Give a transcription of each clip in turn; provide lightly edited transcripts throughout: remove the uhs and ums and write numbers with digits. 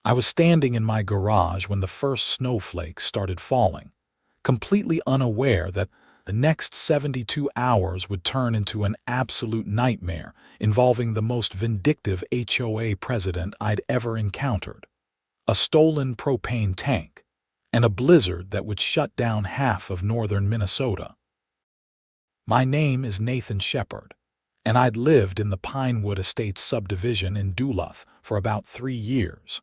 I was standing in my garage when the first snowflakes started falling, completely unaware that the next 72 hours would turn into an absolute nightmare involving the most vindictive HOA president I'd ever encountered, a stolen propane tank, and a blizzard that would shut down half of northern Minnesota. My name is Nathan Shepard, and I'd lived in the Pinewood Estates subdivision in Duluth for about 3 years.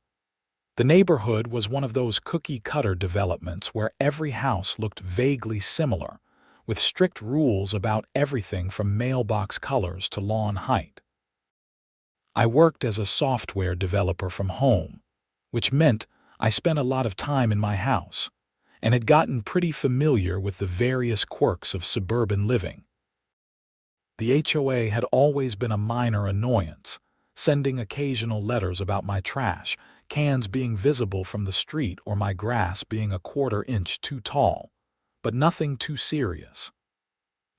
The neighborhood was one of those cookie-cutter developments where every house looked vaguely similar, with strict rules about everything from mailbox colors to lawn height. I worked as a software developer from home, which meant I spent a lot of time in my house, and had gotten pretty familiar with the various quirks of suburban living. The HOA had always been a minor annoyance, sending occasional letters about my trash cans being visible from the street or my grass being a quarter-inch too tall, but nothing too serious.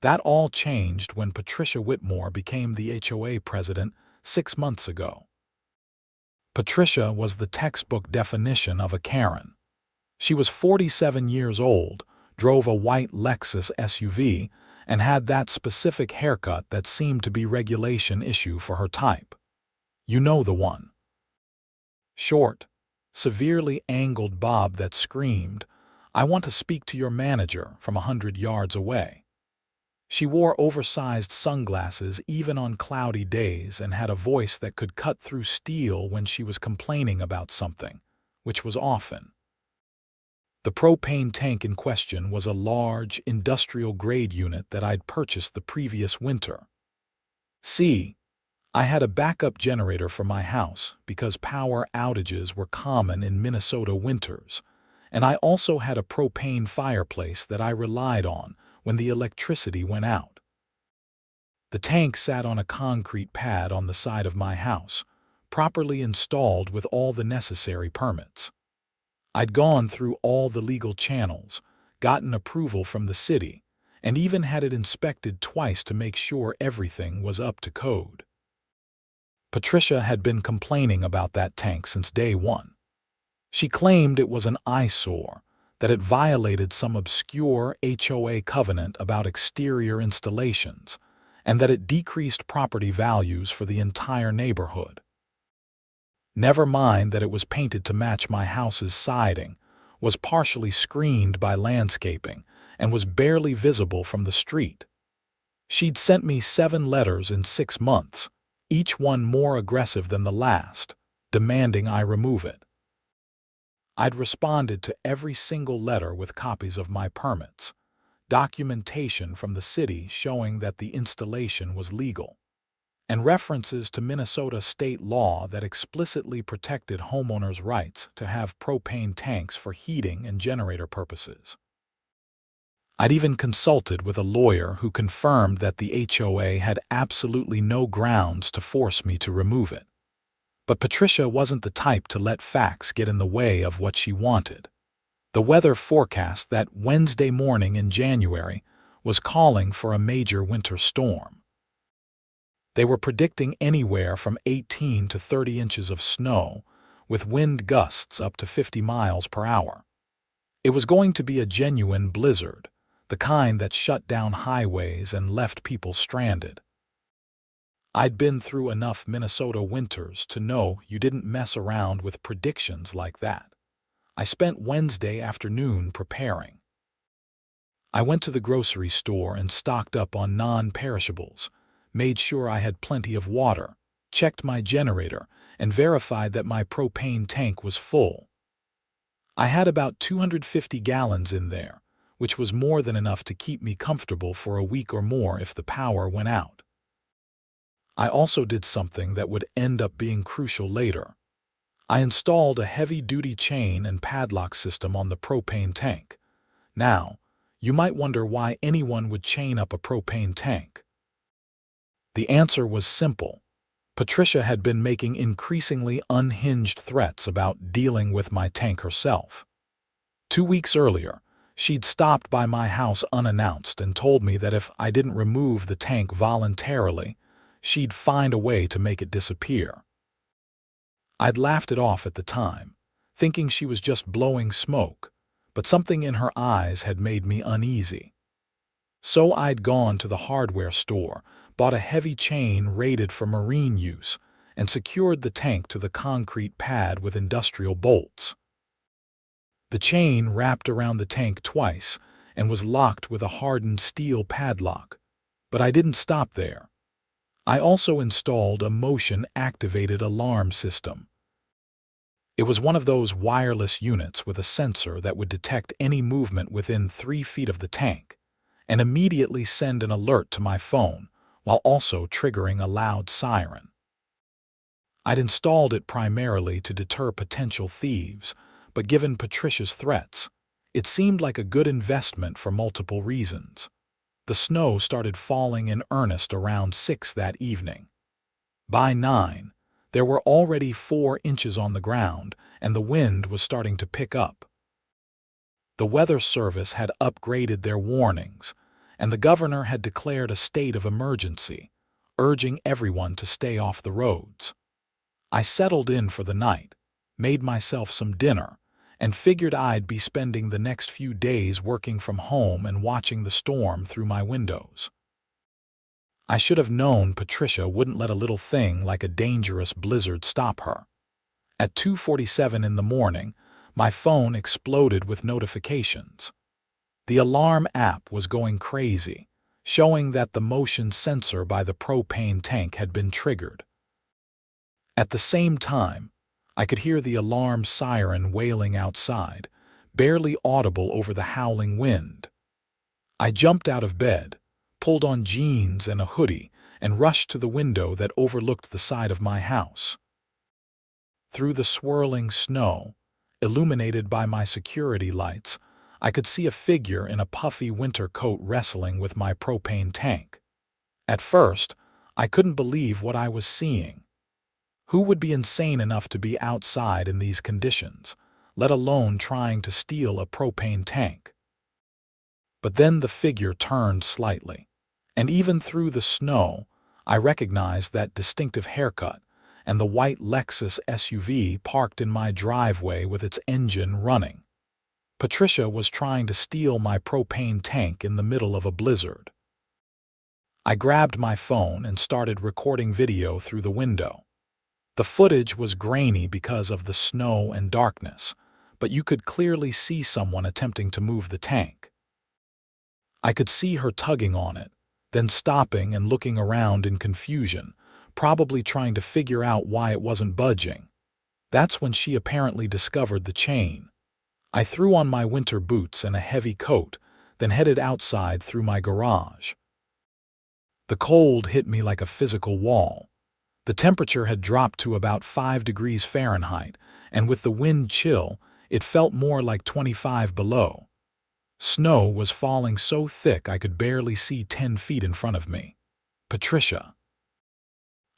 That all changed when Patricia Whitmore became the HOA president 6 months ago. Patricia was the textbook definition of a Karen. She was 47 years old, drove a white Lexus SUV, and had that specific haircut that seemed to be regulation issue for her type. You know the one. Short, severely angled bob that screamed, "I want to speak to your manager," from 100 yards away. She wore oversized sunglasses even on cloudy days and had a voice that could cut through steel when she was complaining about something, which was often. The propane tank in question was a large, industrial-grade unit that I'd purchased the previous winter. See, I had a backup generator for my house because power outages were common in Minnesota winters, and I also had a propane fireplace that I relied on when the electricity went out. The tank sat on a concrete pad on the side of my house, properly installed with all the necessary permits. I'd gone through all the legal channels, gotten approval from the city, and even had it inspected twice to make sure everything was up to code. Patricia had been complaining about that tank since day one. She claimed it was an eyesore, that it violated some obscure HOA covenant about exterior installations, and that it decreased property values for the entire neighborhood. Never mind that it was painted to match my house's siding, was partially screened by landscaping, and was barely visible from the street. She'd sent me 7 letters in 6 months, each one more aggressive than the last, demanding I remove it. I'd responded to every single letter with copies of my permits, documentation from the city showing that the installation was legal, and references to Minnesota state law that explicitly protected homeowners' rights to have propane tanks for heating and generator purposes. I'd even consulted with a lawyer who confirmed that the HOA had absolutely no grounds to force me to remove it. But Patricia wasn't the type to let facts get in the way of what she wanted. The weather forecast that Wednesday morning in January was calling for a major winter storm. They were predicting anywhere from 18 to 30 inches of snow, with wind gusts up to 50 miles per hour. It was going to be a genuine blizzard, the kind that shut down highways and left people stranded. I'd been through enough Minnesota winters to know you didn't mess around with predictions like that. I spent Wednesday afternoon preparing. I went to the grocery store and stocked up on non-perishables, made sure I had plenty of water, checked my generator, and verified that my propane tank was full. I had about 250 gallons in there, which was more than enough to keep me comfortable for a week or more if the power went out. I also did something that would end up being crucial later. I installed a heavy-duty chain and padlock system on the propane tank. Now, you might wonder why anyone would chain up a propane tank. The answer was simple. Patricia had been making increasingly unhinged threats about dealing with my tank herself. 2 weeks earlier, she'd stopped by my house unannounced and told me that if I didn't remove the tank voluntarily, she'd find a way to make it disappear. I'd laughed it off at the time, thinking she was just blowing smoke, but something in her eyes had made me uneasy. So I'd gone to the hardware store, bought a heavy chain rated for marine use, and secured the tank to the concrete pad with industrial bolts. The chain wrapped around the tank twice and was locked with a hardened steel padlock. But I didn't stop there. I also installed a motion-activated alarm system. It was one of those wireless units with a sensor that would detect any movement within 3 feet of the tank and immediately send an alert to my phone while also triggering a loud siren. I'd installed it primarily to deter potential thieves, but given Patricia's threats, it seemed like a good investment for multiple reasons. The snow started falling in earnest around 6 that evening. By 9, there were already 4 inches on the ground, and the wind was starting to pick up. The Weather Service had upgraded their warnings, and the governor had declared a state of emergency, urging everyone to stay off the roads. I settled in for the night, made myself some dinner, and figured I'd be spending the next few days working from home and watching the storm through my windows. I should have known Patricia wouldn't let a little thing like a dangerous blizzard stop her. At 2:47 in the morning, my phone exploded with notifications. The alarm app was going crazy, showing that the motion sensor by the propane tank had been triggered. At the same time, I could hear the alarm siren wailing outside, barely audible over the howling wind. I jumped out of bed, pulled on jeans and a hoodie, and rushed to the window that overlooked the side of my house. Through the swirling snow, illuminated by my security lights, I could see a figure in a puffy winter coat wrestling with my propane tank. At first, I couldn't believe what I was seeing. Who would be insane enough to be outside in these conditions, let alone trying to steal a propane tank? But then the figure turned slightly, and even through the snow, I recognized that distinctive haircut and the white Lexus SUV parked in my driveway with its engine running. Patricia was trying to steal my propane tank in the middle of a blizzard. I grabbed my phone and started recording video through the window. The footage was grainy because of the snow and darkness, but you could clearly see someone attempting to move the tank. I could see her tugging on it, then stopping and looking around in confusion, probably trying to figure out why it wasn't budging. That's when she apparently discovered the chain. I threw on my winter boots and a heavy coat, then headed outside through my garage. The cold hit me like a physical wall. The temperature had dropped to about 5 degrees Fahrenheit, and with the wind chill, it felt more like 25 below. Snow was falling so thick I could barely see 10 feet in front of me. "Patricia!"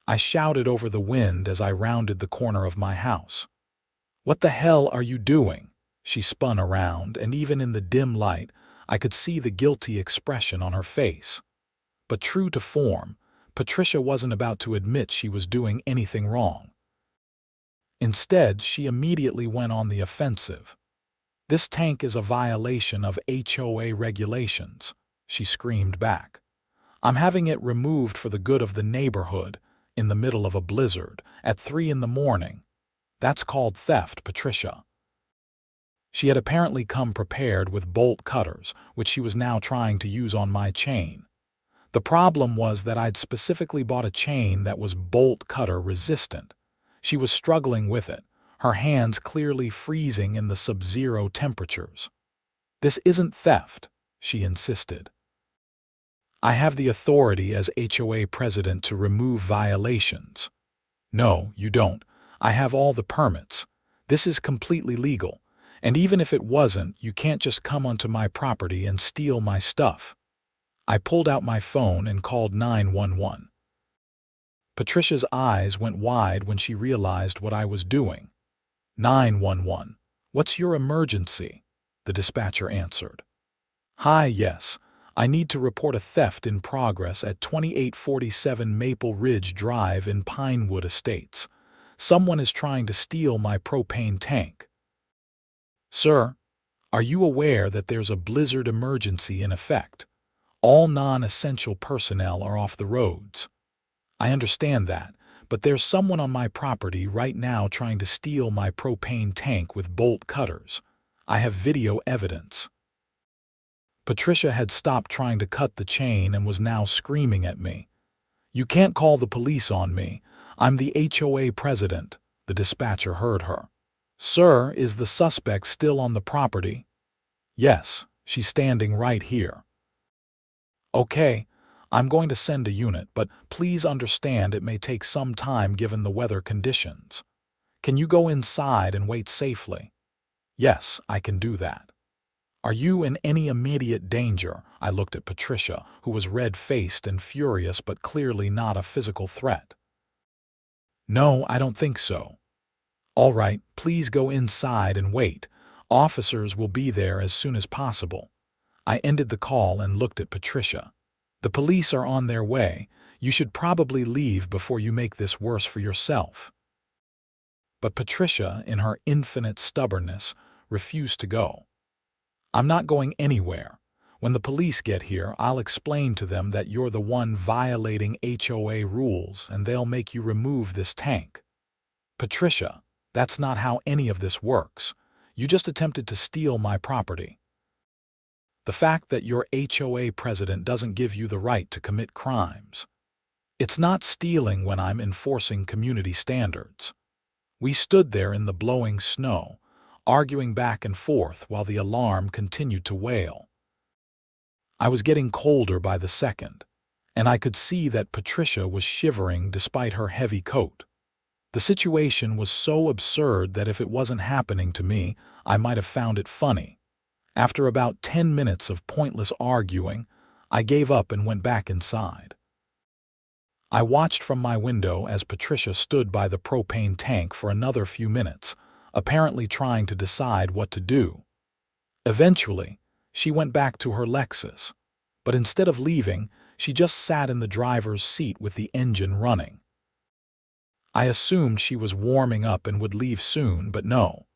I shouted over the wind as I rounded the corner of my house. "What the hell are you doing?" She spun around, and even in the dim light, I could see the guilty expression on her face. But true to form, Patricia wasn't about to admit she was doing anything wrong. Instead, she immediately went on the offensive. "This tank is a violation of HOA regulations," she screamed back. "I'm having it removed for the good of the neighborhood, in the middle of a blizzard, at 3 in the morning. That's called theft, Patricia." She had apparently come prepared with bolt cutters, which she was now trying to use on my chain. The problem was that I'd specifically bought a chain that was bolt cutter resistant. She was struggling with it, her hands clearly freezing in the sub-zero temperatures. "This isn't theft," she insisted. "I have the authority as HOA president to remove violations." "No, you don't. I have all the permits. This is completely legal. And even if it wasn't, you can't just come onto my property and steal my stuff." I pulled out my phone and called 911. Patricia's eyes went wide when she realized what I was doing. "911. What's your emergency?" the dispatcher answered. "Hi, yes. I need to report a theft in progress at 2847 Maple Ridge Drive in Pinewood Estates. Someone is trying to steal my propane tank. Sir, are you aware that there's a blizzard emergency in effect? All non-essential personnel are off the roads. I understand that, but there's someone on my property right now trying to steal my propane tank with bolt cutters. I have video evidence. Patricia had stopped trying to cut the chain and was now screaming at me. You can't call the police on me. I'm the HOA president. The dispatcher heard her. Sir, is the suspect still on the property? Yes, she's standing right here. Okay, I'm going to send a unit, but please understand it may take some time given the weather conditions. Can you go inside and wait safely? Yes, I can do that. Are you in any immediate danger? I looked at Patricia, who was red-faced and furious but clearly not a physical threat. No, I don't think so. All right, please go inside and wait. Officers will be there as soon as possible. I ended the call and looked at Patricia. The police are on their way. You should probably leave before you make this worse for yourself. But Patricia, in her infinite stubbornness, refused to go. I'm not going anywhere. When the police get here, I'll explain to them that you're the one violating HOA rules and they'll make you remove this tank. Patricia, that's not how any of this works. You just attempted to steal my property. The fact that your HOA president doesn't give you the right to commit crimes. It's not stealing when I'm enforcing community standards. We stood there in the blowing snow, arguing back and forth while the alarm continued to wail. I was getting colder by the second, and I could see that Patricia was shivering despite her heavy coat. The situation was so absurd that if it wasn't happening to me, I might have found it funny. After about 10 minutes of pointless arguing, I gave up and went back inside. I watched from my window as Patricia stood by the propane tank for another few minutes, apparently trying to decide what to do. Eventually, she went back to her Lexus, but instead of leaving, she just sat in the driver's seat with the engine running. I assumed she was warming up and would leave soon, but no.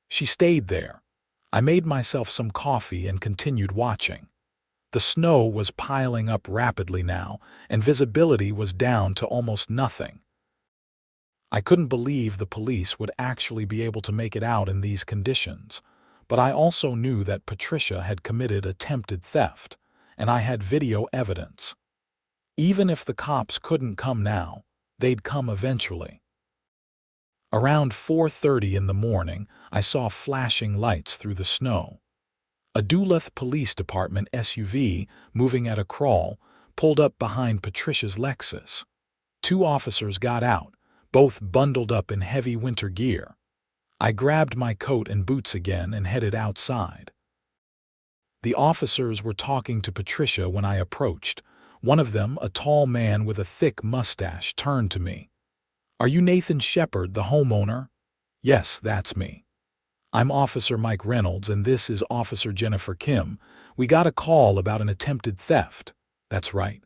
She stayed there. I made myself some coffee and continued watching. The snow was piling up rapidly now, and visibility was down to almost nothing. I couldn't believe the police would actually be able to make it out in these conditions, but I also knew that Patricia had committed attempted theft, and I had video evidence. Even if the cops couldn't come now, they'd come eventually. Around 4:30 in the morning, I saw flashing lights through the snow. A Duluth Police Department SUV, moving at a crawl, pulled up behind Patricia's Lexus. 2 officers got out, both bundled up in heavy winter gear. I grabbed my coat and boots again and headed outside. The officers were talking to Patricia when I approached. One of them, a tall man with a thick mustache, turned to me. Are you Nathan Shepard, the homeowner? Yes, that's me. I'm Officer Mike Reynolds and this is Officer Jennifer Kim. We got a call about an attempted theft. That's right.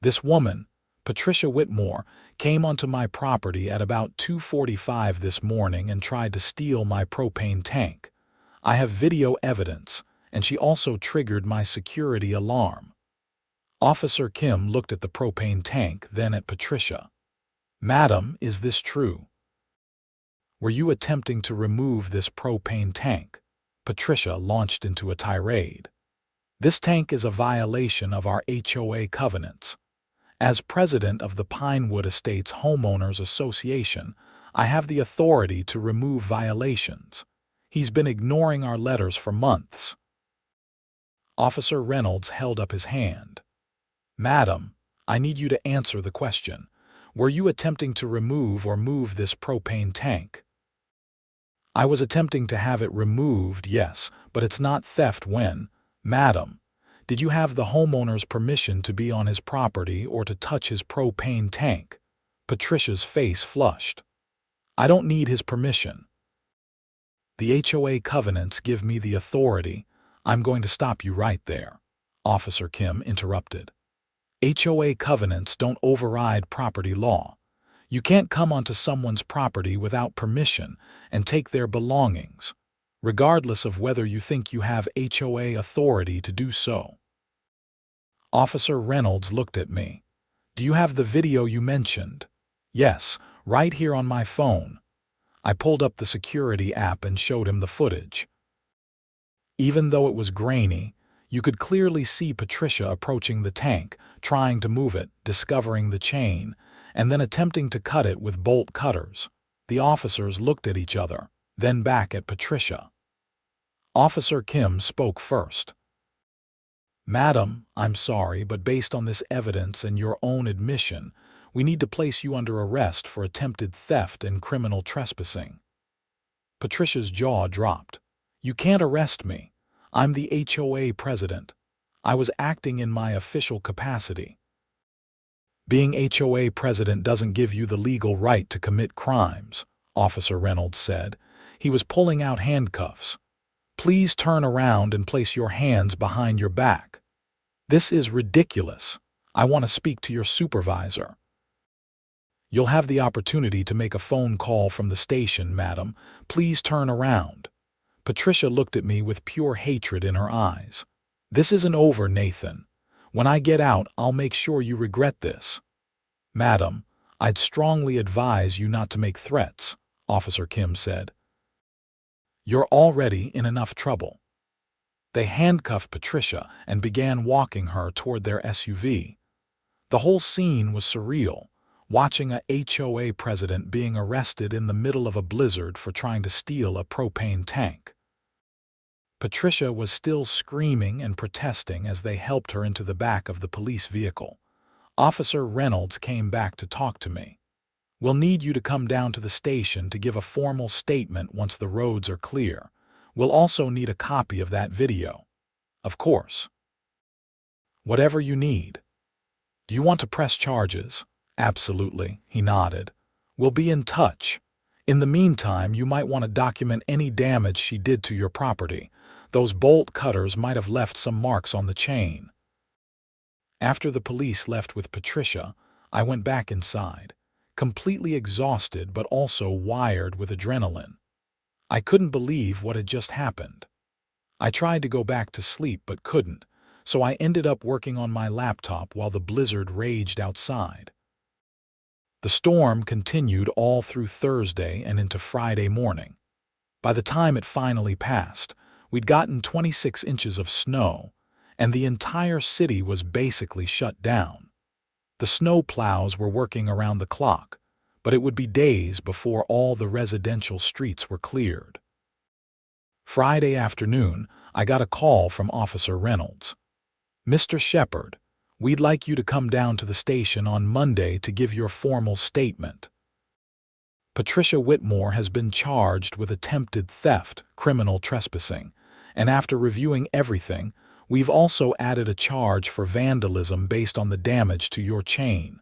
This woman, Patricia Whitmore, came onto my property at about 2:45 this morning and tried to steal my propane tank. I have video evidence, and she also triggered my security alarm. Officer Kim looked at the propane tank, then at Patricia. Madam, is this true? Were you attempting to remove this propane tank? Patricia launched into a tirade. This tank is a violation of our HOA covenants. As president of the Pinewood Estates Homeowners Association, I have the authority to remove violations. He's been ignoring our letters for months. Officer Reynolds held up his hand. Madam, I need you to answer the question. Were you attempting to remove or move this propane tank? I was attempting to have it removed, yes, but it's not theft when, Madam, did you have the homeowner's permission to be on his property or to touch his propane tank? Patricia's face flushed. I don't need his permission. The HOA covenants give me the authority. I'm going to stop you right there, Officer Kim interrupted. HOA covenants don't override property law. You can't come onto someone's property without permission and take their belongings, regardless of whether you think you have HOA authority to do so. Officer Reynolds looked at me. Do you have the video you mentioned? Yes, right here on my phone. I pulled up the security app and showed him the footage. Even though it was grainy, you could clearly see Patricia approaching the tank, trying to move it, discovering the chain, and then attempting to cut it with bolt cutters. The officers looked at each other, then back at Patricia. Officer Kim spoke first. Madam, I'm sorry, but based on this evidence and your own admission, we need to place you under arrest for attempted theft and criminal trespassing. Patricia's jaw dropped. You can't arrest me. I'm the HOA president. I was acting in my official capacity. Being HOA president doesn't give you the legal right to commit crimes, Officer Reynolds said. He was pulling out handcuffs. Please turn around and place your hands behind your back. This is ridiculous. I want to speak to your supervisor. You'll have the opportunity to make a phone call from the station, madam. Please turn around. Patricia looked at me with pure hatred in her eyes. This isn't over, Nathan. When I get out, I'll make sure you regret this. Madam, I'd strongly advise you not to make threats, Officer Kim said. You're already in enough trouble. They handcuffed Patricia and began walking her toward their SUV. The whole scene was surreal, watching a HOA president being arrested in the middle of a blizzard for trying to steal a propane tank. Patricia was still screaming and protesting as they helped her into the back of the police vehicle. Officer Reynolds came back to talk to me. We'll need you to come down to the station to give a formal statement once the roads are clear. We'll also need a copy of that video. Of course. Whatever you need. Do you want to press charges? Absolutely, he nodded. We'll be in touch. In the meantime, you might want to document any damage she did to your property. Those bolt cutters might have left some marks on the chain. After the police left with Patricia, I went back inside, completely exhausted but also wired with adrenaline. I couldn't believe what had just happened. I tried to go back to sleep but couldn't, so I ended up working on my laptop while the blizzard raged outside. The storm continued all through Thursday and into Friday morning. By the time it finally passed, we'd gotten 26 inches of snow, and the entire city was basically shut down. The snow plows were working around the clock, but it would be days before all the residential streets were cleared. Friday afternoon, I got a call from Officer Reynolds. Mr. Shepard, we'd like you to come down to the station on Monday to give your formal statement. Patricia Whitmore has been charged with attempted theft, criminal trespassing, and after reviewing everything, we've also added a charge for vandalism based on the damage to your chain.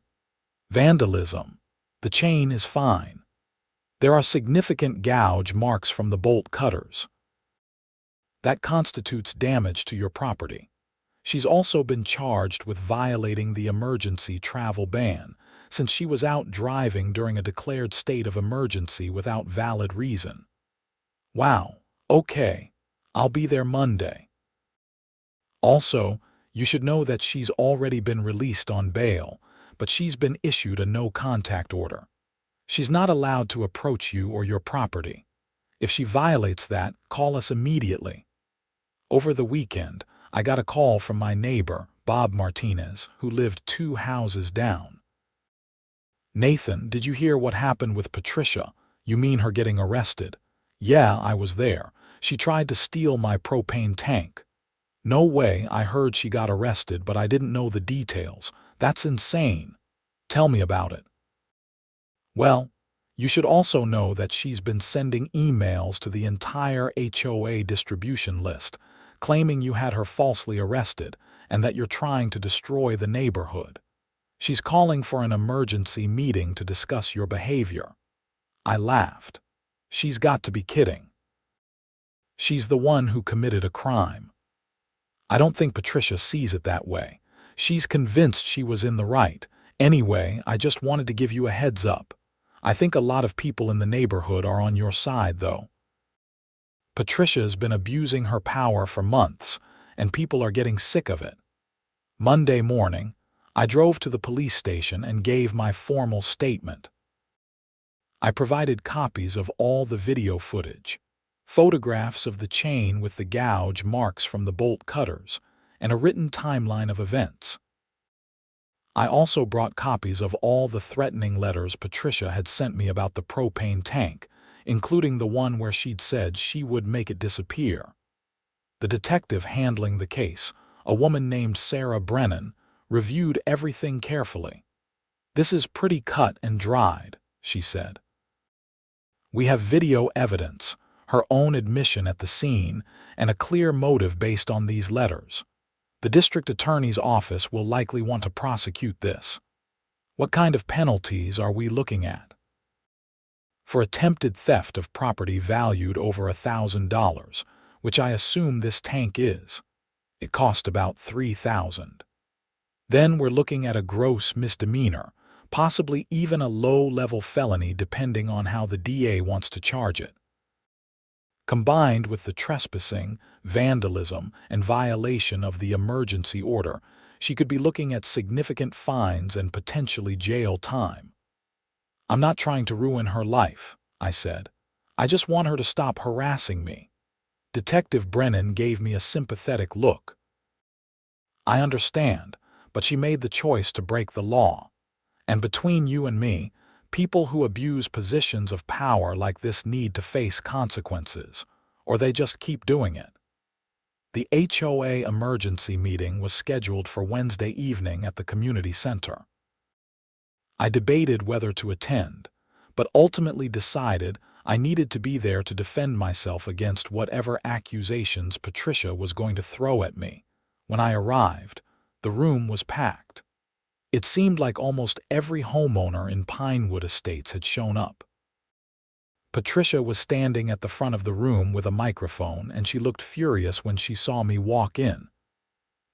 Vandalism. The chain is fine. There are significant gouge marks from the bolt cutters. That constitutes damage to your property. She's also been charged with violating the emergency travel ban, since she was out driving during a declared state of emergency without valid reason. Wow, okay, I'll be there Monday. Also, you should know that she's already been released on bail, but she's been issued a no-contact order. She's not allowed to approach you or your property. If she violates that, call us immediately. Over the weekend, I got a call from my neighbor, Bob Martinez, who lived 2 houses down. Nathan, did you hear what happened with Patricia? You mean her getting arrested? Yeah, I was there. She tried to steal my propane tank. No way, I heard she got arrested, but I didn't know the details. That's insane. Tell me about it. Well, you should also know that she's been sending emails to the entire HOA distribution list, claiming you had her falsely arrested and that you're trying to destroy the neighborhood. She's calling for an emergency meeting to discuss your behavior. I laughed. She's got to be kidding. She's the one who committed a crime. I don't think Patricia sees it that way. She's convinced she was in the right. Anyway, I just wanted to give you a heads up. I think a lot of people in the neighborhood are on your side, though. Patricia's been abusing her power for months, and people are getting sick of it. Monday morning, I drove to the police station and gave my formal statement. I provided copies of all the video footage, photographs of the chain with the gouge marks from the bolt cutters, and a written timeline of events. I also brought copies of all the threatening letters Patricia had sent me about the propane tank, including the one where she'd said she would make it disappear. The detective handling the case, a woman named Sarah Brennan, reviewed everything carefully. "This is pretty cut and dried," she said. "We have video evidence, her own admission at the scene, and a clear motive based on these letters. The district attorney's office will likely want to prosecute this. What kind of penalties are we looking at?" "For attempted theft of property valued over $1,000, which I assume this tank is. It cost about $3,000. Then we're looking at a gross misdemeanor, possibly even a low-level felony depending on how the DA wants to charge it. Combined with the trespassing, vandalism, and violation of the emergency order, she could be looking at significant fines and potentially jail time." "I'm not trying to ruin her life," I said. "I just want her to stop harassing me." Detective Brennan gave me a sympathetic look. "I understand, but she made the choice to break the law. And between you and me, people who abuse positions of power like this need to face consequences, or they just keep doing it." The HOA emergency meeting was scheduled for Wednesday evening at the community center. I debated whether to attend, but ultimately decided I needed to be there to defend myself against whatever accusations Patricia was going to throw at me. When I arrived, the room was packed. It seemed like almost every homeowner in Pinewood Estates had shown up. Patricia was standing at the front of the room with a microphone, and she looked furious when she saw me walk in.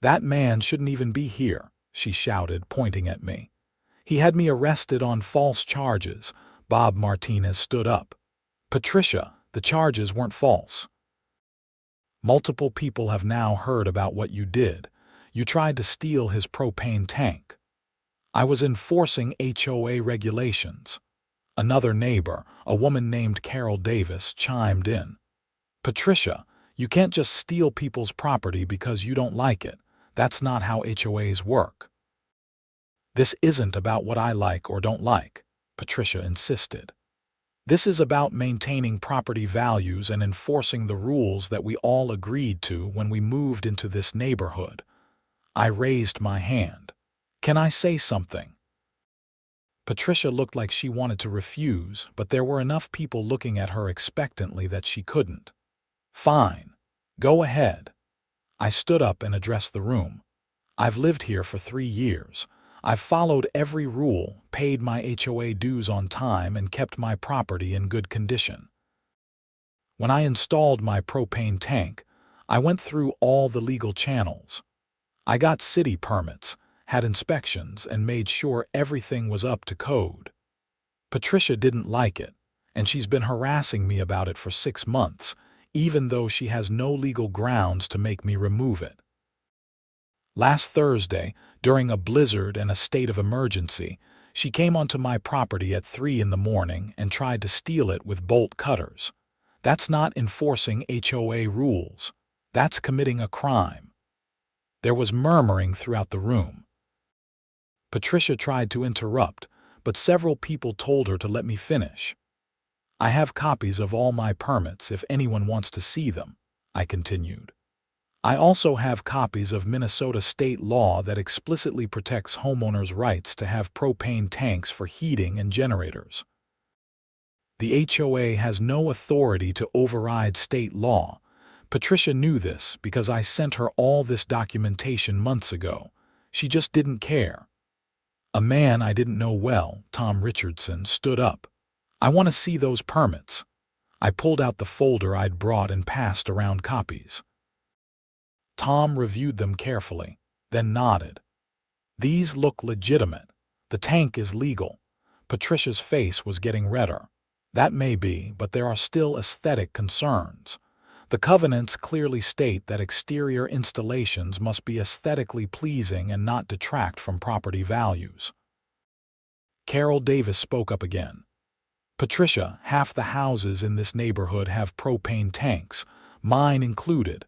"That man shouldn't even be here," she shouted, pointing at me. "He had me arrested on false charges." Bob Martinez stood up. "Patricia, the charges weren't false. Multiple people have now heard about what you did. You tried to steal his propane tank." "I was enforcing HOA regulations." Another neighbor, a woman named Carol Davis, chimed in. "Patricia, you can't just steal people's property because you don't like it. That's not how HOAs work." "This isn't about what I like or don't like," Patricia insisted. "This is about maintaining property values and enforcing the rules that we all agreed to when we moved into this neighborhood." I raised my hand. "Can I say something?" Patricia looked like she wanted to refuse, but there were enough people looking at her expectantly that she couldn't. "Fine. Go ahead." I stood up and addressed the room. "I've lived here for 3 years. I've followed every rule, paid my HOA dues on time, and kept my property in good condition. When I installed my propane tank, I went through all the legal channels. I got city permits, had inspections, and made sure everything was up to code. Patricia didn't like it, and she's been harassing me about it for 6 months, even though she has no legal grounds to make me remove it. Last Thursday, during a blizzard and a state of emergency, she came onto my property at 3 in the morning and tried to steal it with bolt cutters. That's not enforcing HOA rules. That's committing a crime." There was murmuring throughout the room. Patricia tried to interrupt, but several people told her to let me finish. "I have copies of all my permits if anyone wants to see them," I continued. "I also have copies of Minnesota state law that explicitly protects homeowners' rights to have propane tanks for heating and generators. The HOA has no authority to override state law. Patricia knew this because I sent her all this documentation months ago. She just didn't care." A man I didn't know well, Tom Richardson, stood up. "I want to see those permits." I pulled out the folder I'd brought and passed around copies. Tom reviewed them carefully, then nodded. "These look legitimate. The tank is legal. Patricia's face was getting redder. That may be, but there are still aesthetic concerns. The covenants clearly state that exterior installations must be aesthetically pleasing and not detract from property values. Carol Davis spoke up again. Patricia, half the houses in this neighborhood have propane tanks, mine included.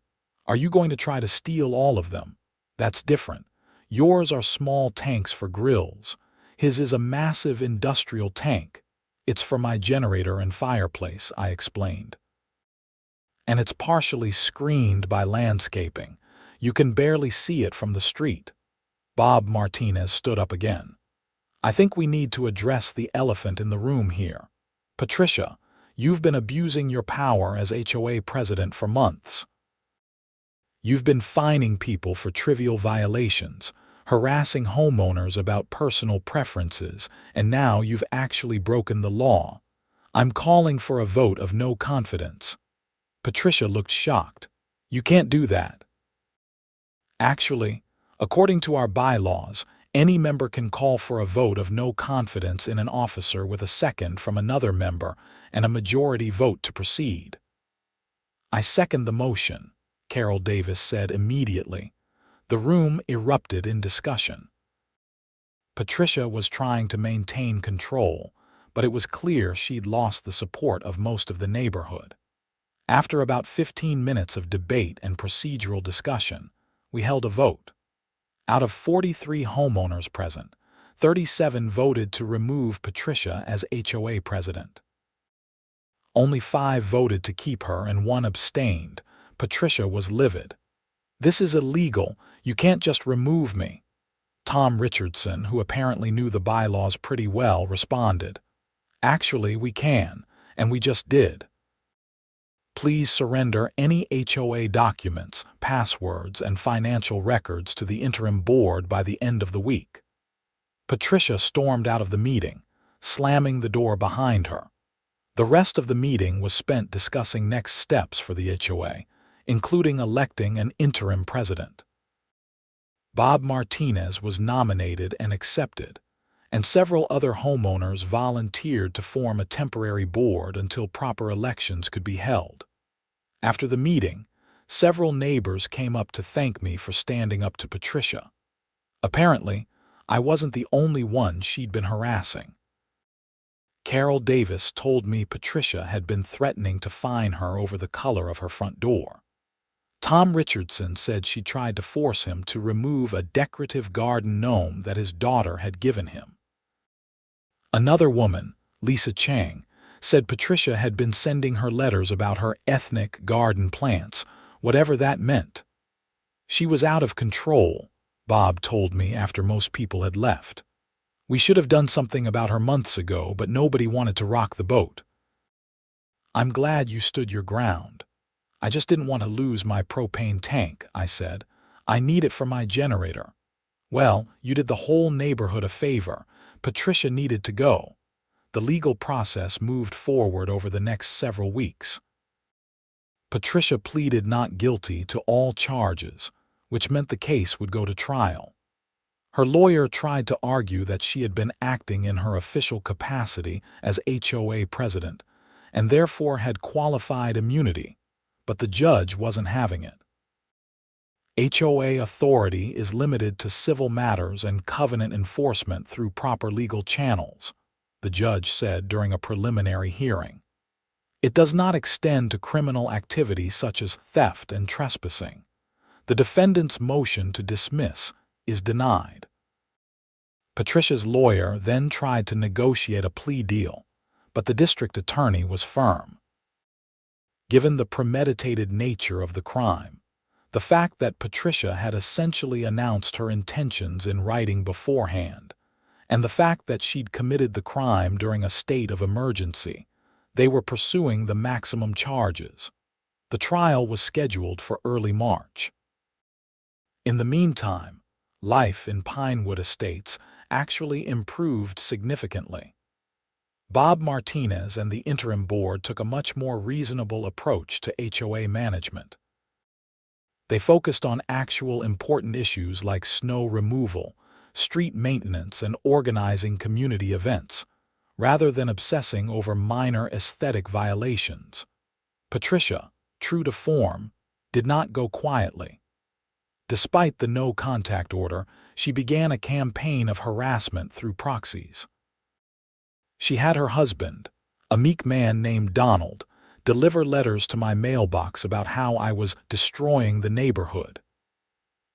Are you going to try to steal all of them? That's different. Yours are small tanks for grills. His is a massive industrial tank. It's for my generator and fireplace, I explained. And it's partially screened by landscaping. You can barely see it from the street. Bob Martinez stood up again. I think we need to address the elephant in the room here. Patricia, you've been abusing your power as HOA president for months. You've been fining people for trivial violations, harassing homeowners about personal preferences, and now you've actually broken the law. I'm calling for a vote of no confidence. Patricia looked shocked. You can't do that. Actually, according to our bylaws, any member can call for a vote of no confidence in an officer with a second from another member and a majority vote to proceed. I second the motion, Carol Davis said immediately. The room erupted in discussion. Patricia was trying to maintain control, but it was clear she'd lost the support of most of the neighborhood. After about 15 minutes of debate and procedural discussion, we held a vote. Out of 43 homeowners present, 37 voted to remove Patricia as HOA president. Only 5 voted to keep her and 1 abstained. Patricia was livid. This is illegal. You can't just remove me. Tom Richardson, who apparently knew the bylaws pretty well, responded. Actually, we can, and we just did. Please surrender any HOA documents, passwords, and financial records to the interim board by the end of the week. Patricia stormed out of the meeting, slamming the door behind her. The rest of the meeting was spent discussing next steps for the HOA, including electing an interim president. Bob Martinez was nominated and accepted, and several other homeowners volunteered to form a temporary board until proper elections could be held. After the meeting, several neighbors came up to thank me for standing up to Patricia. Apparently, I wasn't the only one she'd been harassing. Carol Davis told me Patricia had been threatening to fine her over the color of her front door. Tom Richardson said she tried to force him to remove a decorative garden gnome that his daughter had given him. Another woman, Lisa Chang, said Patricia had been sending her letters about her ethnic garden plants, whatever that meant. She was out of control, Bob told me after most people had left. We should have done something about her months ago, but nobody wanted to rock the boat. I'm glad you stood your ground. I just didn't want to lose my propane tank, I said. I need it for my generator. Well, you did the whole neighborhood a favor. Patricia needed to go. The legal process moved forward over the next several weeks. Patricia pleaded not guilty to all charges, which meant the case would go to trial. Her lawyer tried to argue that she had been acting in her official capacity as HOA president and therefore had qualified immunity, but the judge wasn't having it. HOA authority is limited to civil matters and covenant enforcement through proper legal channels, the judge said during a preliminary hearing. It does not extend to criminal activity such as theft and trespassing. The defendant's motion to dismiss is denied. Patricia's lawyer then tried to negotiate a plea deal, but the district attorney was firm. Given the premeditated nature of the crime, the fact that Patricia had essentially announced her intentions in writing beforehand, and the fact that she'd committed the crime during a state of emergency, they were pursuing the maximum charges. The trial was scheduled for early March. In the meantime, life in Pinewood Estates actually improved significantly. Bob Martinez and the interim board took a much more reasonable approach to HOA management. They focused on actual important issues like snow removal, street maintenance, and organizing community events, rather than obsessing over minor aesthetic violations. Patricia, true to form, did not go quietly. Despite the no-contact order, she began a campaign of harassment through proxies. She had her husband, a meek man named Donald, deliver letters to my mailbox about how I was destroying the neighborhood.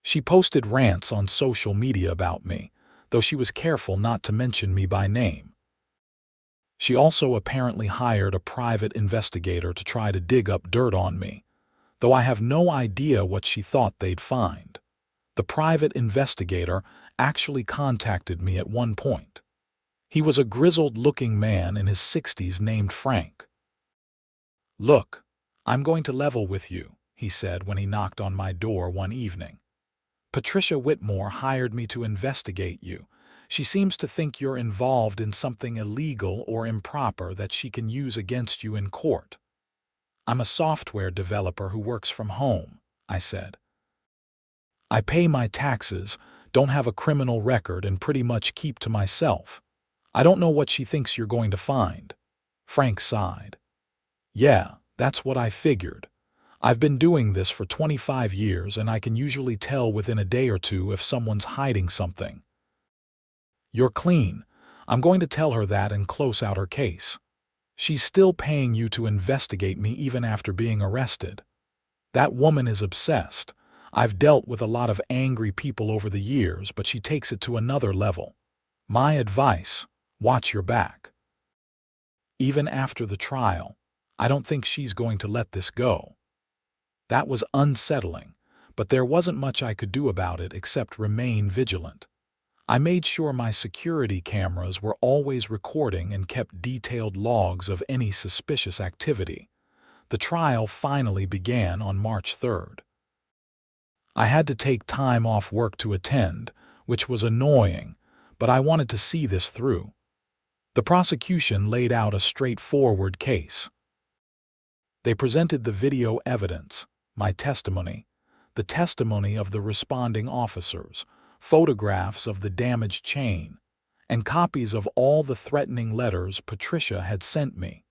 She posted rants on social media about me, though she was careful not to mention me by name. She also apparently hired a private investigator to try to dig up dirt on me, though I have no idea what she thought they'd find. The private investigator actually contacted me at one point. He was a grizzled-looking man in his 60s named Frank. "Look, I'm going to level with you," he said when he knocked on my door one evening. "Patricia Whitmore hired me to investigate you. She seems to think you're involved in something illegal or improper that she can use against you in court." "I'm a software developer who works from home," I said. "I pay my taxes, don't have a criminal record, and pretty much keep to myself. I don't know what she thinks you're going to find." Frank sighed. "Yeah, that's what I figured. I've been doing this for 25 years and I can usually tell within a day or two if someone's hiding something." "You're clean. I'm going to tell her that and close out her case. She's still paying you to investigate me even after being arrested. That woman is obsessed. I've dealt with a lot of angry people over the years, but she takes it to another level. My advice, watch your back." Even after the trial, I don't think she's going to let this go. That was unsettling, but there wasn't much I could do about it except remain vigilant. I made sure my security cameras were always recording and kept detailed logs of any suspicious activity. The trial finally began on March 3rd. I had to take time off work to attend, which was annoying, but I wanted to see this through. The prosecution laid out a straightforward case. They presented the video evidence, my testimony, the testimony of the responding officers, photographs of the damaged chain, and copies of all the threatening letters Patricia had sent me.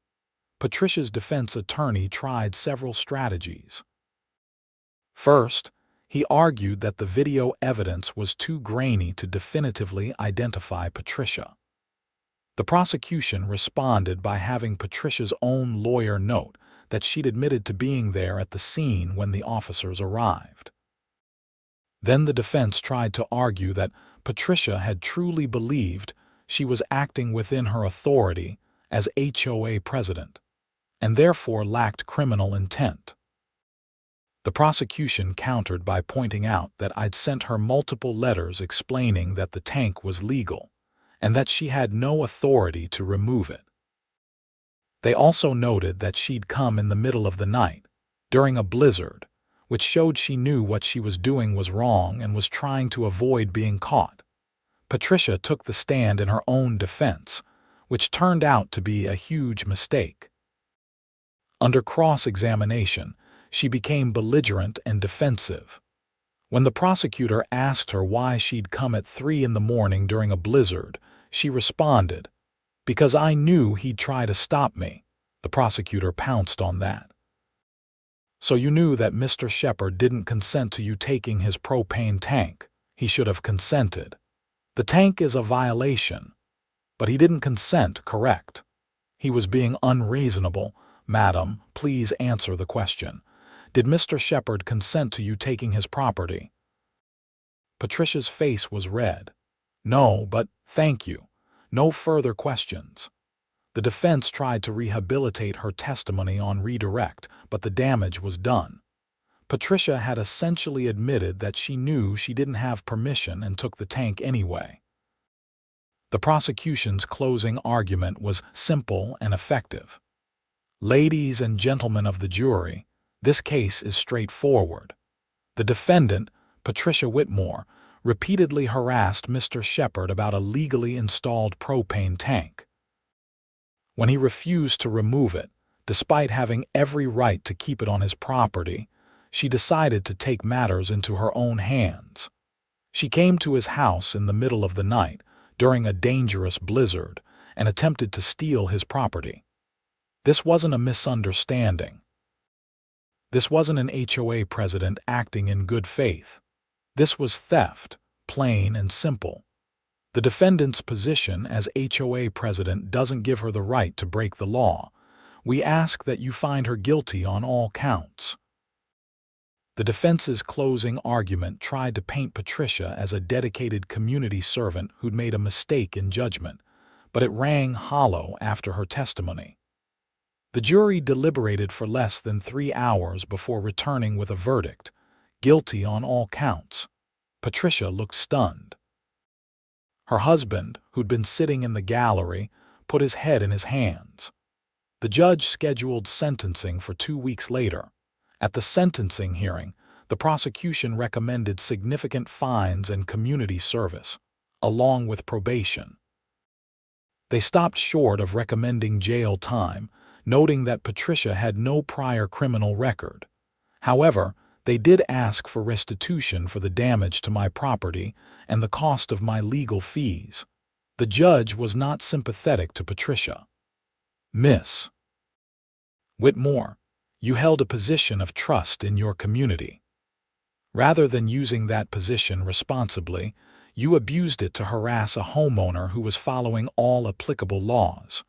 Patricia's defense attorney tried several strategies. First, he argued that the video evidence was too grainy to definitively identify Patricia. The prosecution responded by having Patricia's own lawyer note that she'd admitted to being there at the scene when the officers arrived. Then the defense tried to argue that Patricia had truly believed she was acting within her authority as HOA president, and therefore lacked criminal intent. The prosecution countered by pointing out that I'd sent her multiple letters explaining that the tank was legal, and that she had no authority to remove it. They also noted that she'd come in the middle of the night, during a blizzard, which showed she knew what she was doing was wrong and was trying to avoid being caught. Patricia took the stand in her own defense, which turned out to be a huge mistake. Under cross-examination, she became belligerent and defensive. When the prosecutor asked her why she'd come at 3 in the morning during a blizzard, she responded, "Because I knew he'd try to stop me." The prosecutor pounced on that. "So you knew that Mr. Shepard didn't consent to you taking his propane tank. He should have consented. The tank is a violation. But he didn't consent, correct? He was being unreasonable. Madam, please answer the question. Did Mr. Shepard consent to you taking his property?" Patricia's face was red. "No, but thank you. No further questions." The defense tried to rehabilitate her testimony on redirect, but the damage was done. Patricia had essentially admitted that she knew she didn't have permission and took the tank anyway. The prosecution's closing argument was simple and effective. "Ladies and gentlemen of the jury, this case is straightforward. The defendant, Patricia Whitmore, repeatedly harassed Mr. Shepard about a legally installed propane tank. When he refused to remove it, despite having every right to keep it on his property, she decided to take matters into her own hands. She came to his house in the middle of the night, during a dangerous blizzard, and attempted to steal his property. This wasn't a misunderstanding. This wasn't an HOA president acting in good faith. This was theft, plain and simple. The defendant's position as HOA president doesn't give her the right to break the law. We ask that you find her guilty on all counts. The defense's closing argument tried to paint Patricia as a dedicated community servant who'd made a mistake in judgment, but it rang hollow after her testimony. The jury deliberated for less than 3 hours before returning with a verdict, guilty on all counts. Patricia looked stunned. Her husband, who'd been sitting in the gallery, put his head in his hands. The judge scheduled sentencing for 2 weeks later. At the sentencing hearing, the prosecution recommended significant fines and community service, along with probation. They stopped short of recommending jail time, noting that Patricia had no prior criminal record. However, they did ask for restitution for the damage to my property and the cost of my legal fees. The judge was not sympathetic to Patricia. Miss Whitmore, you held a position of trust in your community. Rather than using that position responsibly, you abused it to harass a homeowner who was following all applicable laws.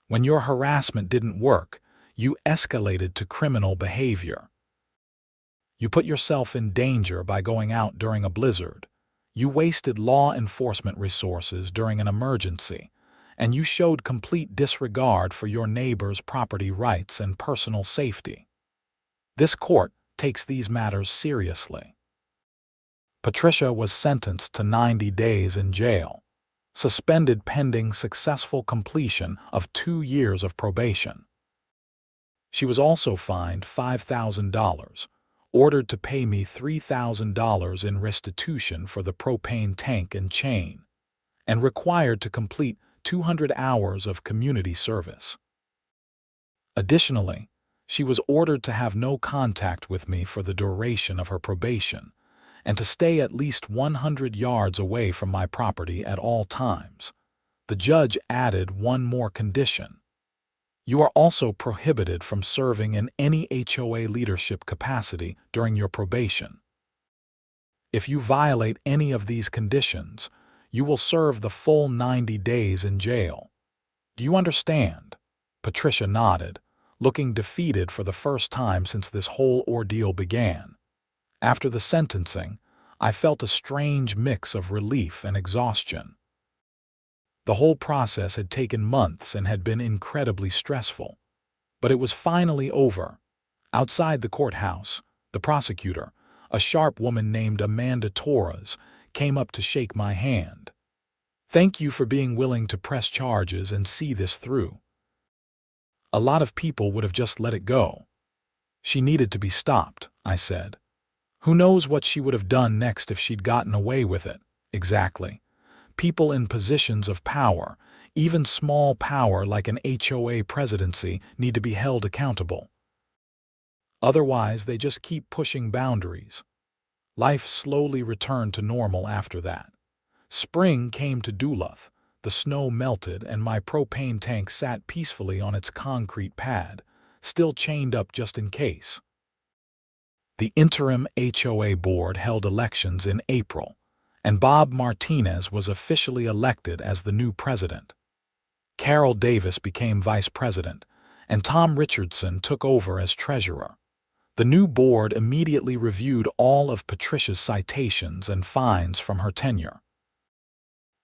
When your harassment didn't work, you escalated to criminal behavior. You put yourself in danger by going out during a blizzard. You wasted law enforcement resources during an emergency, and you showed complete disregard for your neighbor's property rights and personal safety. This court takes these matters seriously. Patricia was sentenced to 90 days in jail, suspended pending successful completion of 2 years of probation. She was also fined $5,000, ordered to pay me $3,000 in restitution for the propane tank and chain, and required to complete 200 hours of community service. Additionally, she was ordered to have no contact with me for the duration of her probation and to stay at least 100 yards away from my property at all times. The judge added one more condition. You are also prohibited from serving in any HOA leadership capacity during your probation. If you violate any of these conditions, you will serve the full 90 days in jail. Do you understand? Patricia nodded, looking defeated for the first time since this whole ordeal began. After the sentencing, I felt a strange mix of relief and exhaustion. The whole process had taken months and had been incredibly stressful. But it was finally over. Outside the courthouse, the prosecutor, a sharp woman named Amanda Torres, came up to shake my hand. Thank you for being willing to press charges and see this through. A lot of people would have just let it go. She needed to be stopped, I said. Who knows what she would have done next if she'd gotten away with it? Exactly. People in positions of power, even small power like an HOA presidency, need to be held accountable. Otherwise, they just keep pushing boundaries. Life slowly returned to normal after that. Spring came to Duluth, the snow melted, and my propane tank sat peacefully on its concrete pad, still chained up just in case. The interim HOA board held elections in April, and Bob Martinez was officially elected as the new president. Carol Davis became vice president, and Tom Richardson took over as treasurer. The new board immediately reviewed all of Patricia's citations and fines from her tenure.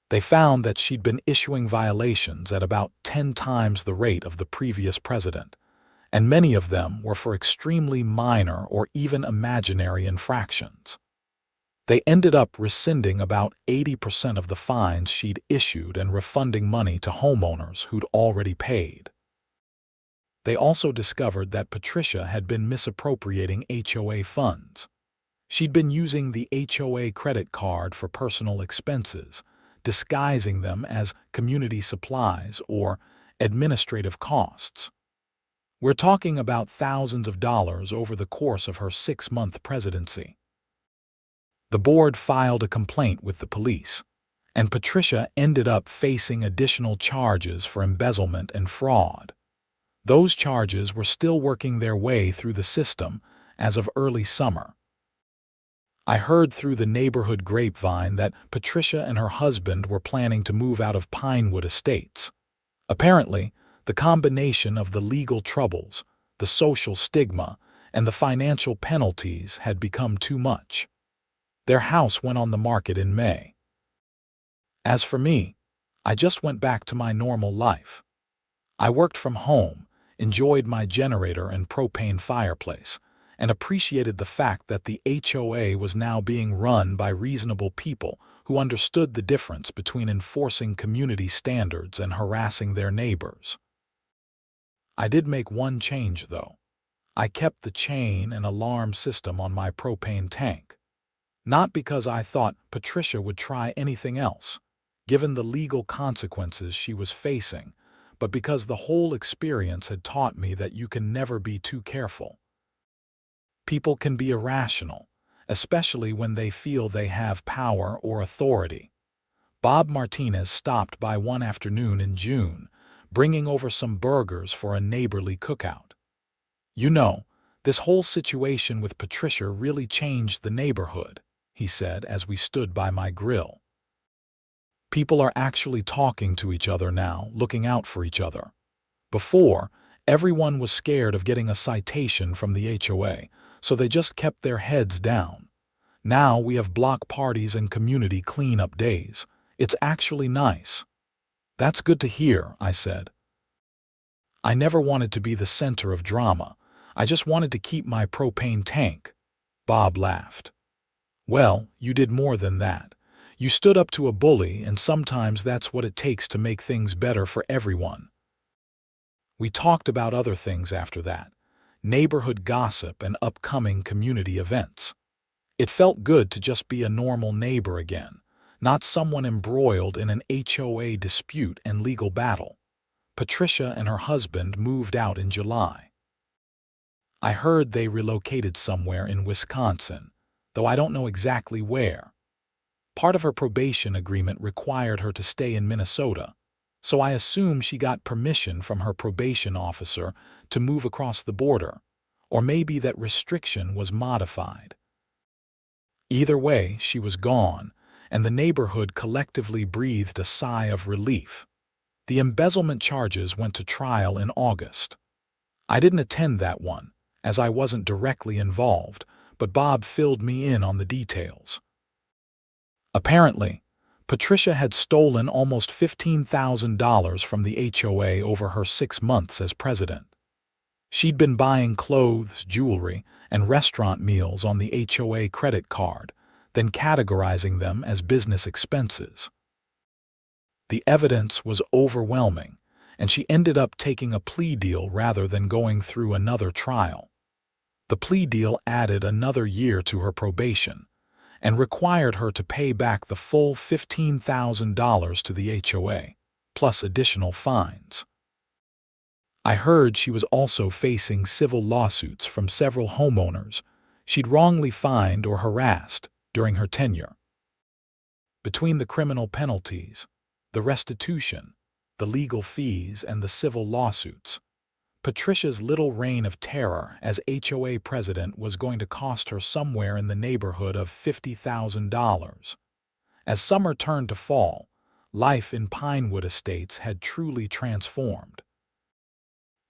They found that she'd been issuing violations at about 10 times the rate of the previous president, and many of them were for extremely minor or even imaginary infractions. They ended up rescinding about 80% of the fines she'd issued and refunding money to homeowners who'd already paid. They also discovered that Patricia had been misappropriating HOA funds. She'd been using the HOA credit card for personal expenses, disguising them as community supplies or administrative costs. We're talking about thousands of dollars over the course of her 6-month presidency. The board filed a complaint with the police, and Patricia ended up facing additional charges for embezzlement and fraud. Those charges were still working their way through the system as of early summer. I heard through the neighborhood grapevine that Patricia and her husband were planning to move out of Pinewood Estates. Apparently, the combination of the legal troubles, the social stigma, and the financial penalties had become too much. Their house went on the market in May. As for me, I just went back to my normal life. I worked from home, enjoyed my generator and propane fireplace, and appreciated the fact that the HOA was now being run by reasonable people who understood the difference between enforcing community standards and harassing their neighbors. I did make one change, though. I kept the chain and alarm system on my propane tank. Not because I thought Patricia would try anything else, given the legal consequences she was facing, but because the whole experience had taught me that you can never be too careful. People can be irrational, especially when they feel they have power or authority. Bob Martinez stopped by one afternoon in June, bringing over some burgers for a neighborly cookout. "You know, this whole situation with Patricia really changed the neighborhood," he said as we stood by my grill. "People are actually talking to each other now, looking out for each other. Before, everyone was scared of getting a citation from the HOA, so they just kept their heads down. Now we have block parties and community cleanup days. It's actually nice." "That's good to hear," I said. "I never wanted to be the center of drama. I just wanted to keep my propane tank." Bob laughed. "Well, you did more than that. You stood up to a bully, and sometimes that's what it takes to make things better for everyone." We talked about other things after that, neighborhood gossip and upcoming community events. It felt good to just be a normal neighbor again, not someone embroiled in an HOA dispute and legal battle. Patricia and her husband moved out in July. I heard they relocated somewhere in Wisconsin, though I don't know exactly where. Part of her probation agreement required her to stay in Minnesota, so I assume she got permission from her probation officer to move across the border, or maybe that restriction was modified. Either way, she was gone, and the neighborhood collectively breathed a sigh of relief. The embezzlement charges went to trial in August. I didn't attend that one, as I wasn't directly involved, but Bob filled me in on the details. Apparently, Patricia had stolen almost $15,000 from the HOA over her 6 months as president. She'd been buying clothes, jewelry, and restaurant meals on the HOA credit card, then categorizing them as business expenses. The evidence was overwhelming, and she ended up taking a plea deal rather than going through another trial. The plea deal added another year to her probation and required her to pay back the full $15,000 to the HOA, plus additional fines. I heard she was also facing civil lawsuits from several homeowners she'd wrongly fined or harassed during her tenure. Between the criminal penalties, the restitution, the legal fees, and the civil lawsuits, Patricia's little reign of terror as HOA president was going to cost her somewhere in the neighborhood of $50,000. As summer turned to fall, life in Pinewood Estates had truly transformed.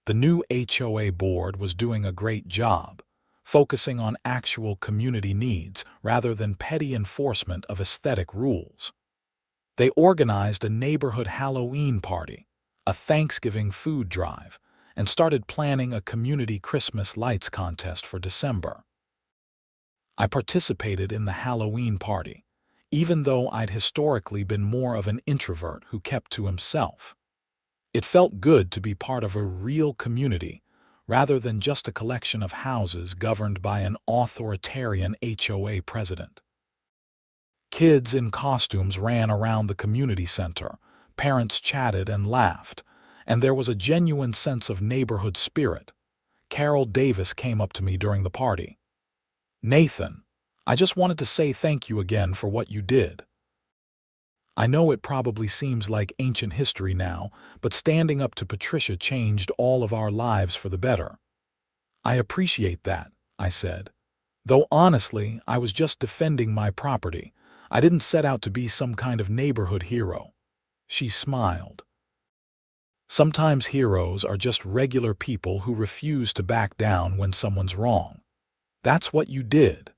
The new HOA board was doing a great job, focusing on actual community needs rather than petty enforcement of aesthetic rules. They organized a neighborhood Halloween party, a Thanksgiving food drive, and started planning a community Christmas lights contest for December. I participated in the Halloween party, even though I'd historically been more of an introvert who kept to himself. It felt good to be part of a real community, rather than just a collection of houses governed by an authoritarian HOA president. Kids in costumes ran around the community center, parents chatted and laughed, and there was a genuine sense of neighborhood spirit. Carol Davis came up to me during the party. "Nathan, I just wanted to say thank you again for what you did." I know it probably seems like ancient history now, but standing up to Patricia changed all of our lives for the better. I appreciate that, I said. Though honestly, I was just defending my property. I didn't set out to be some kind of neighborhood hero. She smiled. Sometimes heroes are just regular people who refuse to back down when someone's wrong. That's what you did.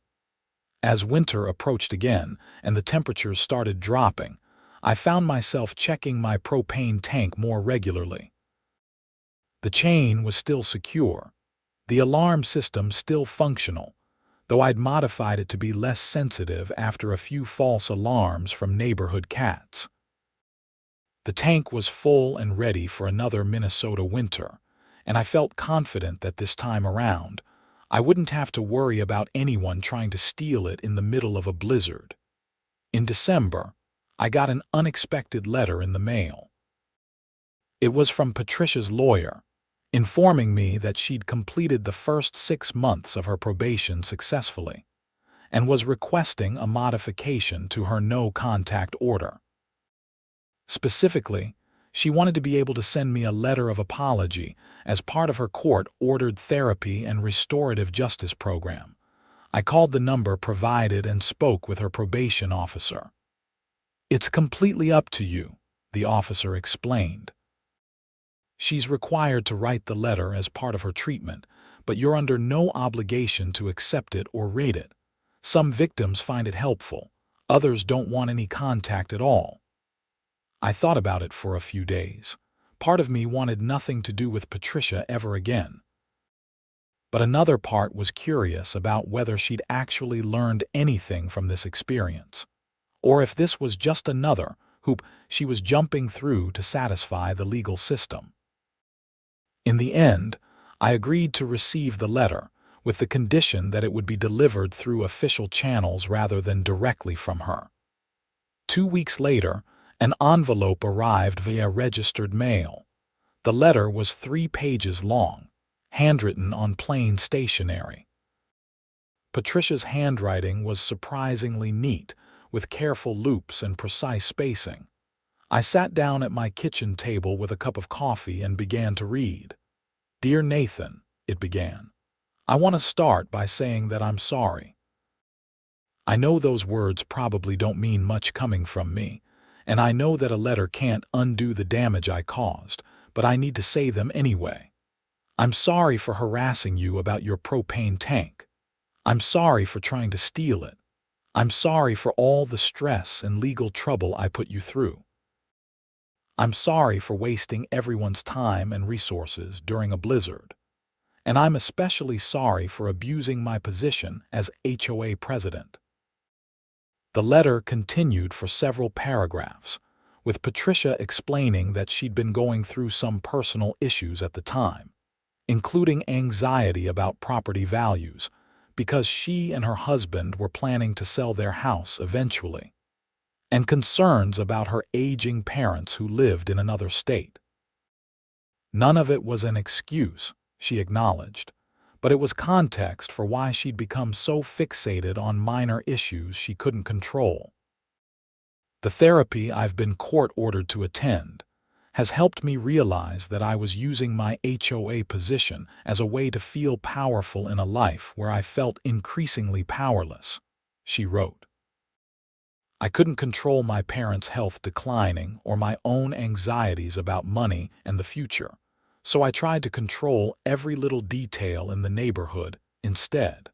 As winter approached again and the temperatures started dropping, I found myself checking my propane tank more regularly. The chain was still secure, the alarm system still functional, though I'd modified it to be less sensitive after a few false alarms from neighborhood cats. The tank was full and ready for another Minnesota winter, and I felt confident that this time around, I wouldn't have to worry about anyone trying to steal it in the middle of a blizzard. In December, I got an unexpected letter in the mail. It was from Patricia's lawyer, informing me that she'd completed the first 6 months of her probation successfully and was requesting a modification to her no-contact order. Specifically, she wanted to be able to send me a letter of apology as part of her court-ordered therapy and restorative justice program. I called the number provided and spoke with her probation officer. "It's completely up to you," the officer explained. "She's required to write the letter as part of her treatment, but you're under no obligation to accept it or rate it. Some victims find it helpful, others don't want any contact at all." I thought about it for a few days. Part of me wanted nothing to do with Patricia ever again. But another part was curious about whether she'd actually learned anything from this experience, or if this was just another hoop she was jumping through to satisfy the legal system. In the end, I agreed to receive the letter, with the condition that it would be delivered through official channels rather than directly from her. 2 weeks later, an envelope arrived via registered mail. The letter was 3 pages long, handwritten on plain stationery. Patricia's handwriting was surprisingly neat, with careful loops and precise spacing. I sat down at my kitchen table with a cup of coffee and began to read. "Dear Nathan," it began, "I want to start by saying that I'm sorry. I know those words probably don't mean much coming from me, and I know that a letter can't undo the damage I caused, but I need to say them anyway. I'm sorry for harassing you about your propane tank. I'm sorry for trying to steal it. I'm sorry for all the stress and legal trouble I put you through. I'm sorry for wasting everyone's time and resources during a blizzard. And I'm especially sorry for abusing my position as HOA president." The letter continued for several paragraphs, with Patricia explaining that she'd been going through some personal issues at the time, including anxiety about property values, because she and her husband were planning to sell their house eventually, and concerns about her aging parents who lived in another state. None of it was an excuse, she acknowledged, but it was context for why she'd become so fixated on minor issues she couldn't control. "The therapy I've been court-ordered to attend has helped me realize that I was using my HOA position as a way to feel powerful in a life where I felt increasingly powerless," she wrote. "I couldn't control my parents' health declining or my own anxieties about money and the future, so I tried to control every little detail in the neighborhood instead.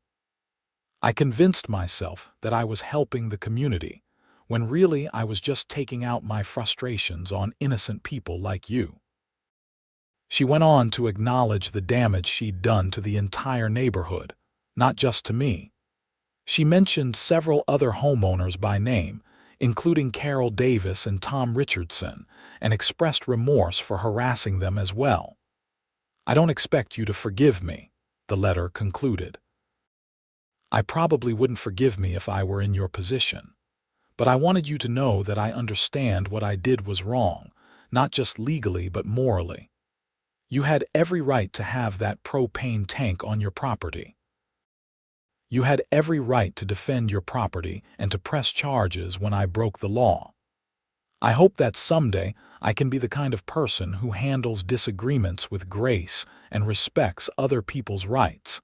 I convinced myself that I was helping the community, when really I was just taking out my frustrations on innocent people like you." She went on to acknowledge the damage she'd done to the entire neighborhood, not just to me. She mentioned several other homeowners by name, including Carol Davis and Tom Richardson, and expressed remorse for harassing them as well. "I don't expect you to forgive me," the letter concluded. "I probably wouldn't forgive me if I were in your position. But I wanted you to know that I understand what I did was wrong, not just legally but morally. You had every right to have that propane tank on your property. You had every right to defend your property and to press charges when I broke the law. I hope that someday I can be the kind of person who handles disagreements with grace and respects other people's rights,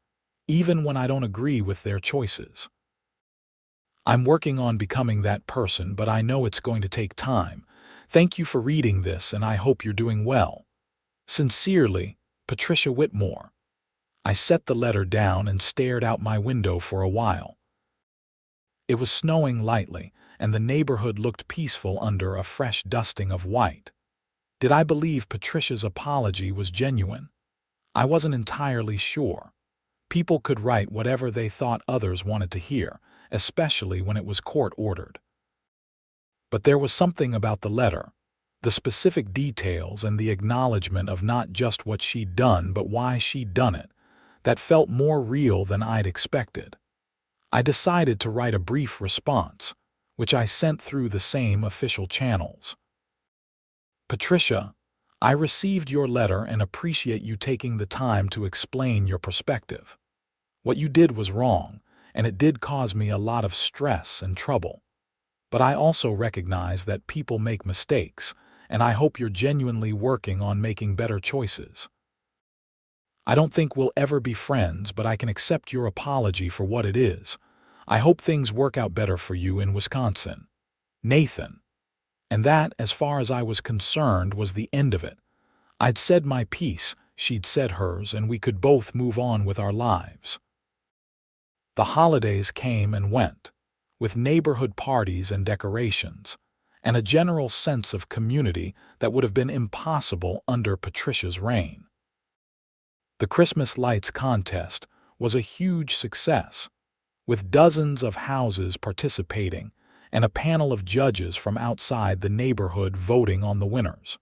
even when I don't agree with their choices. I'm working on becoming that person, but I know it's going to take time. Thank you for reading this, and I hope you're doing well. Sincerely, Patricia Whitmore. I set the letter down and stared out my window for a while. It was snowing lightly, and the neighborhood looked peaceful under a fresh dusting of white. Did I believe Patricia's apology was genuine? I wasn't entirely sure. People could write whatever they thought others wanted to hear, especially when it was court-ordered. But there was something about the letter, the specific details and the acknowledgement of not just what she'd done but why she'd done it, that felt more real than I'd expected. I decided to write a brief response, which I sent through the same official channels. Patricia, I received your letter and appreciate you taking the time to explain your perspective. What you did was wrong, and it did cause me a lot of stress and trouble. But I also recognize that people make mistakes, and I hope you're genuinely working on making better choices. I don't think we'll ever be friends, but I can accept your apology for what it is. I hope things work out better for you in Wisconsin. Nathan. And that, as far as I was concerned, was the end of it. I'd said my piece, she'd said hers, and we could both move on with our lives. The holidays came and went, with neighborhood parties and decorations, and a general sense of community that would have been impossible under Patricia's reign. The Christmas lights contest was a huge success, with dozens of houses participating and a panel of judges from outside the neighborhood voting on the winners.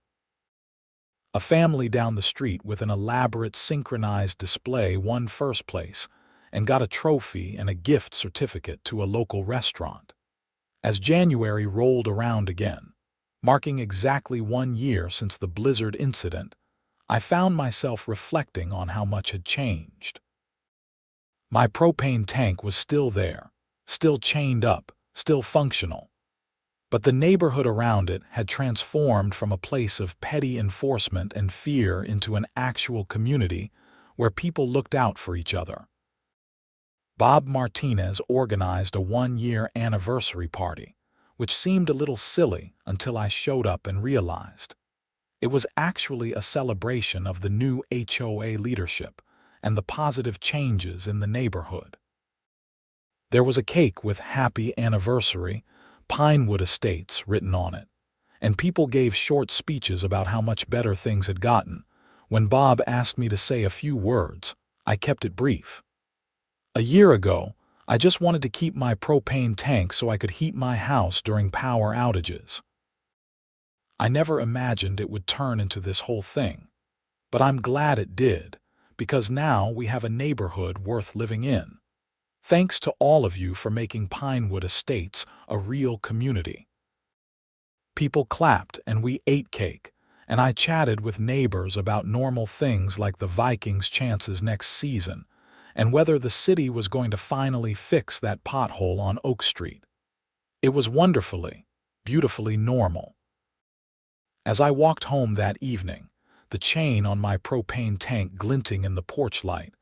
A family down the street with an elaborate synchronized display won first place and got a trophy and a gift certificate to a local restaurant. As January rolled around again, marking exactly 1 year since the blizzard incident, I found myself reflecting on how much had changed. My propane tank was still there, still chained up, still functional. But the neighborhood around it had transformed from a place of petty enforcement and fear into an actual community where people looked out for each other. Bob Martinez organized a 1-year anniversary party, which seemed a little silly until I showed up and realized. It was actually a celebration of the new HOA leadership and the positive changes in the neighborhood. There was a cake with "Happy Anniversary, Pinewood Estates" written on it, and people gave short speeches about how much better things had gotten. When Bob asked me to say a few words, I kept it brief. A year ago, I just wanted to keep my propane tank so I could heat my house during power outages. I never imagined it would turn into this whole thing, but I'm glad it did, because now we have a neighborhood worth living in. Thanks to all of you for making Pinewood Estates a real community. People clapped and we ate cake, and I chatted with neighbors about normal things like the Vikings' chances next season and whether the city was going to finally fix that pothole on Oak Street. It was wonderfully, beautifully normal. As I walked home that evening, the chain on my propane tank glinting in the porch light,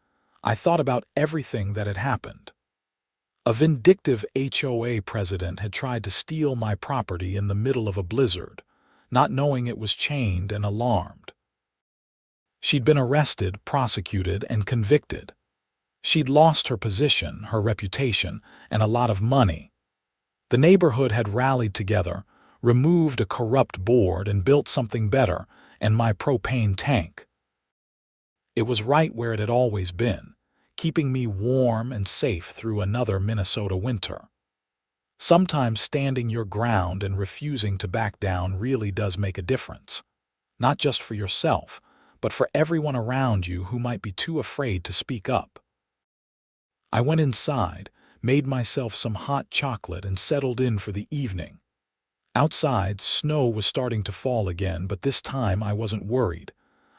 I thought about everything that had happened. A vindictive HOA president had tried to steal my property in the middle of a blizzard, not knowing it was chained and alarmed. She'd been arrested, prosecuted, and convicted. She'd lost her position, her reputation, and a lot of money. The neighborhood had rallied together, removed a corrupt board, and built something better, and my propane tank. It was right where it had always been, keeping me warm and safe through another Minnesota winter. Sometimes standing your ground and refusing to back down really does make a difference, not just for yourself, but for everyone around you who might be too afraid to speak up. I went inside, made myself some hot chocolate, and settled in for the evening. Outside, snow was starting to fall again, but this time I wasn't worried.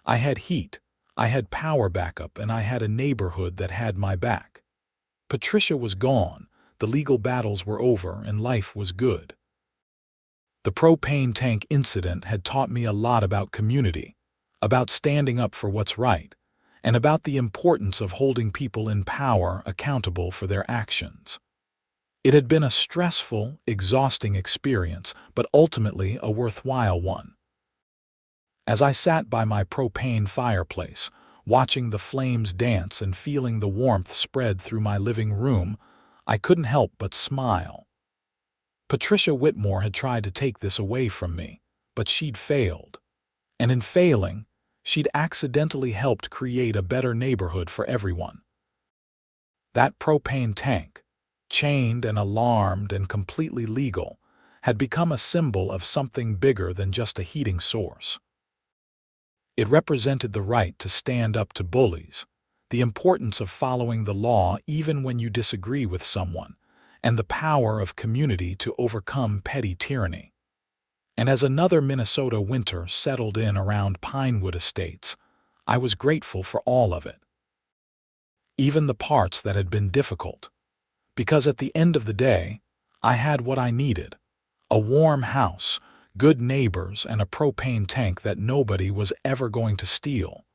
I had heat, I had power backup, and I had a neighborhood that had my back. Patricia was gone, the legal battles were over, and life was good. The propane tank incident had taught me a lot about community, about standing up for what's right, and about the importance of holding people in power accountable for their actions. It had been a stressful, exhausting experience, but ultimately a worthwhile one. As I sat by my propane fireplace, watching the flames dance and feeling the warmth spread through my living room, I couldn't help but smile. Patricia Whitmore had tried to take this away from me, but she'd failed. And in failing, she'd accidentally helped create a better neighborhood for everyone. That propane tank, chained and alarmed and completely legal, had become a symbol of something bigger than just a heating source. It represented the right to stand up to bullies, the importance of following the law even when you disagree with someone, and the power of community to overcome petty tyranny. And as another Minnesota winter settled in around Pinewood Estates, I was grateful for all of it. Even the parts that had been difficult. Because at the end of the day, I had what I needed: a warm house, good neighbors, and a propane tank that nobody was ever going to steal.